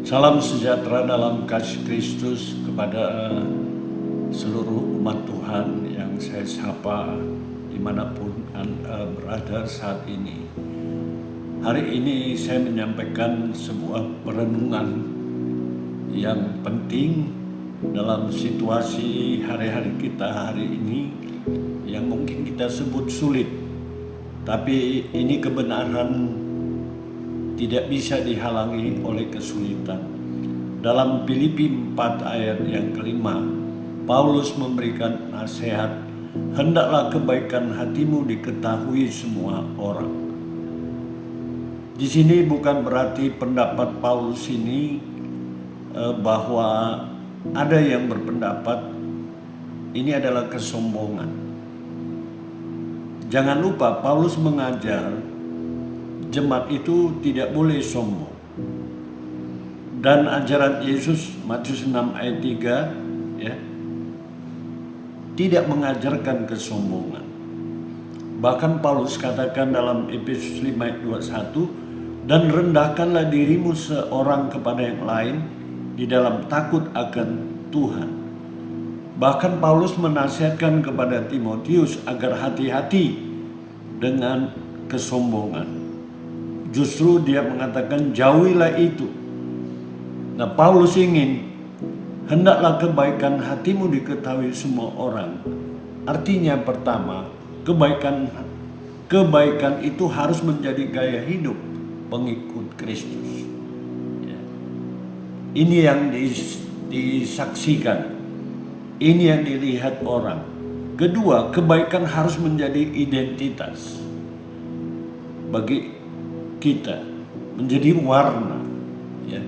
Salam sejahtera dalam kasih Kristus kepada seluruh umat Tuhan yang saya sapa dimanapun Anda berada saat ini. Hari ini saya menyampaikan sebuah perenungan yang penting dalam situasi hari-hari kita hari ini yang mungkin kita sebut sulit. Tapi ini kebenaran tidak bisa dihalangi oleh kesulitan. Dalam Filipi 4 ayat yang kelima, Paulus memberikan nasihat, hendaklah kebaikan hatimu diketahui semua orang. Di sini bukan berarti pendapat Paulus ini bahwa ada yang berpendapat ini adalah kesombongan. Jangan lupa Paulus mengajar jemaat itu tidak boleh sombong. Dan ajaran Yesus Matius 6 ayat 3 ya, tidak mengajarkan kesombongan. Bahkan Paulus katakan dalam Efesus 5 ayat 21, dan rendahkanlah dirimu seorang kepada yang lain di dalam takut akan Tuhan. Bahkan Paulus menasihatkan kepada Timotius agar hati-hati dengan kesombongan. Justru dia mengatakan jauhilah itu. Nah, Paulus ingin hendaklah kebaikan hatimu diketahui semua orang. Artinya pertama, kebaikan itu harus menjadi gaya hidup pengikut Kristus. Ya. Ini yang disaksikan. Ini yang dilihat orang. Kedua, kebaikan harus menjadi identitas bagi kita, menjadi warna ya.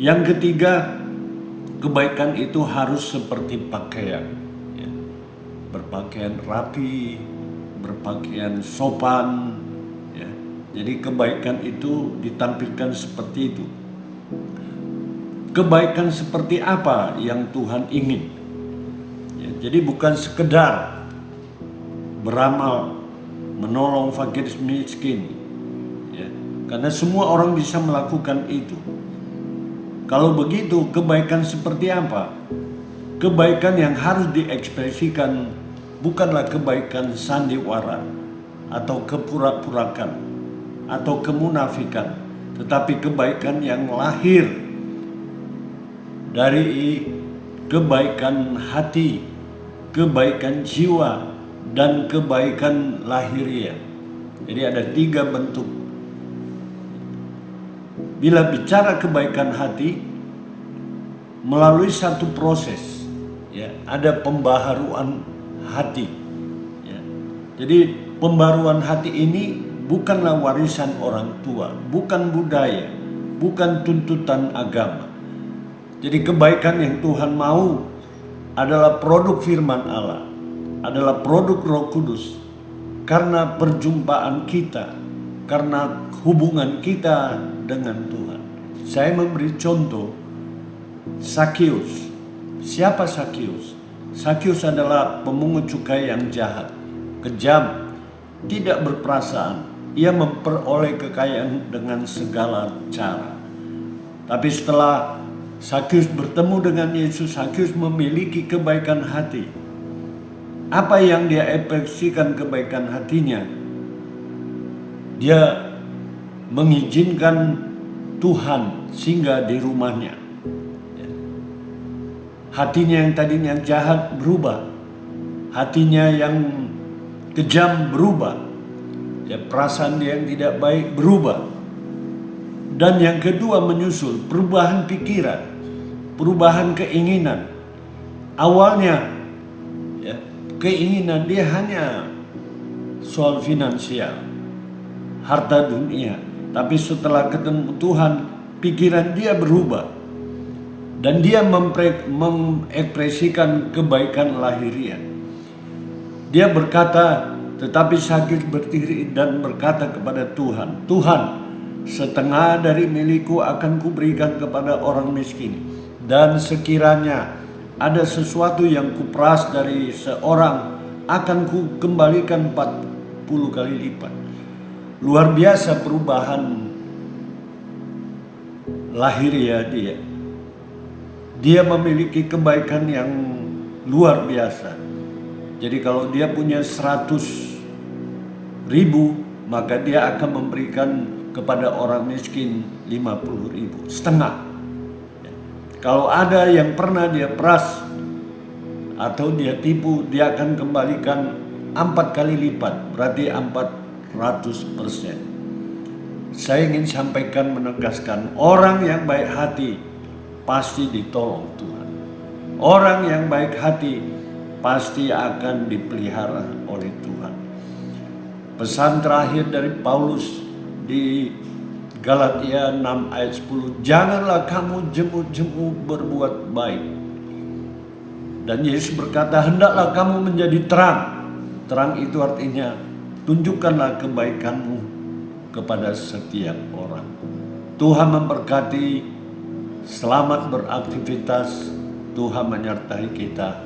Yang ketiga, kebaikan itu harus seperti pakaian ya. Berpakaian rapi, berpakaian sopan ya. Jadi kebaikan itu ditampilkan seperti itu. Kebaikan seperti apa yang Tuhan ingin ya, jadi bukan sekedar beramal, menolong fakir miskin ya, karena semua orang bisa melakukan itu. Kalau begitu, kebaikan seperti apa? Kebaikan yang harus diekspresikan bukanlah kebaikan sandiwara atau kepura-purakan atau kemunafikan, tetapi kebaikan yang lahir dari kebaikan hati, kebaikan jiwa, dan kebaikan lahiriah. Jadi ada 3 bentuk. Bila bicara kebaikan hati, melalui satu proses, ya, ada pembaharuan hati. Ya. Jadi pembaharuan hati ini bukanlah warisan orang tua, bukan budaya, bukan tuntutan agama. Jadi kebaikan yang Tuhan mau adalah produk firman Allah, adalah produk Roh Kudus, karena perjumpaan kita, karena hubungan kita dengan Tuhan. Saya memberi contoh Sakeus. Siapa Sakeus? Sakeus adalah pemungut cukai yang jahat, kejam, tidak berperasaan. Ia memperoleh kekayaan dengan segala cara. Tapi setelah Sakeus bertemu dengan Yesus, Sakeus memiliki kebaikan hati. Apa yang dia ekspresikan kebaikan hatinya? Dia mengizinkan Tuhan singgah di rumahnya. Hatinya yang tadinya jahat berubah. Hatinya yang kejam berubah. Ya, perasaan dia yang tidak baik berubah. Dan yang kedua menyusul perubahan pikiran, perubahan keinginan. Awalnya ya, keinginan dia hanya soal finansial, harta dunia. Tapi setelah ketemu Tuhan, pikiran dia berubah. Dan dia mengekspresikan kebaikan lahiriah. Dia berkata, tetapi Sakeus berdiri dan berkata kepada Tuhan, Tuhan, setengah dari milikku akan kuberikan kepada orang miskin. Dan sekiranya ada sesuatu yang kuperas dari seorang, akan kukembalikan 40 kali lipat. Luar biasa perubahan lahiriah dia. Dia memiliki kebaikan yang luar biasa. Jadi kalau dia punya 100.000, maka dia akan memberikan kepada orang miskin 50.000, setengah. Kalau ada yang pernah dia peras atau dia tipu, dia akan kembalikan 4 kali lipat, berarti 400%. Saya ingin sampaikan, menegaskan, orang yang baik hati pasti ditolong Tuhan. Orang yang baik hati pasti akan dipelihara oleh Tuhan. Pesan terakhir dari Paulus di Galatia 6 ayat 10, janganlah kamu jemu-jemu berbuat baik. Dan Yesus berkata, hendaklah kamu menjadi terang. Terang itu artinya tunjukkanlah kebaikanmu kepada setiap orang. Tuhan memberkati, selamat beraktivitas, Tuhan menyertai kita.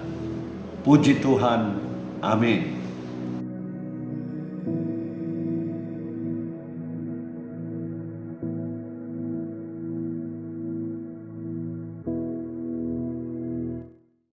Puji Tuhan, amin.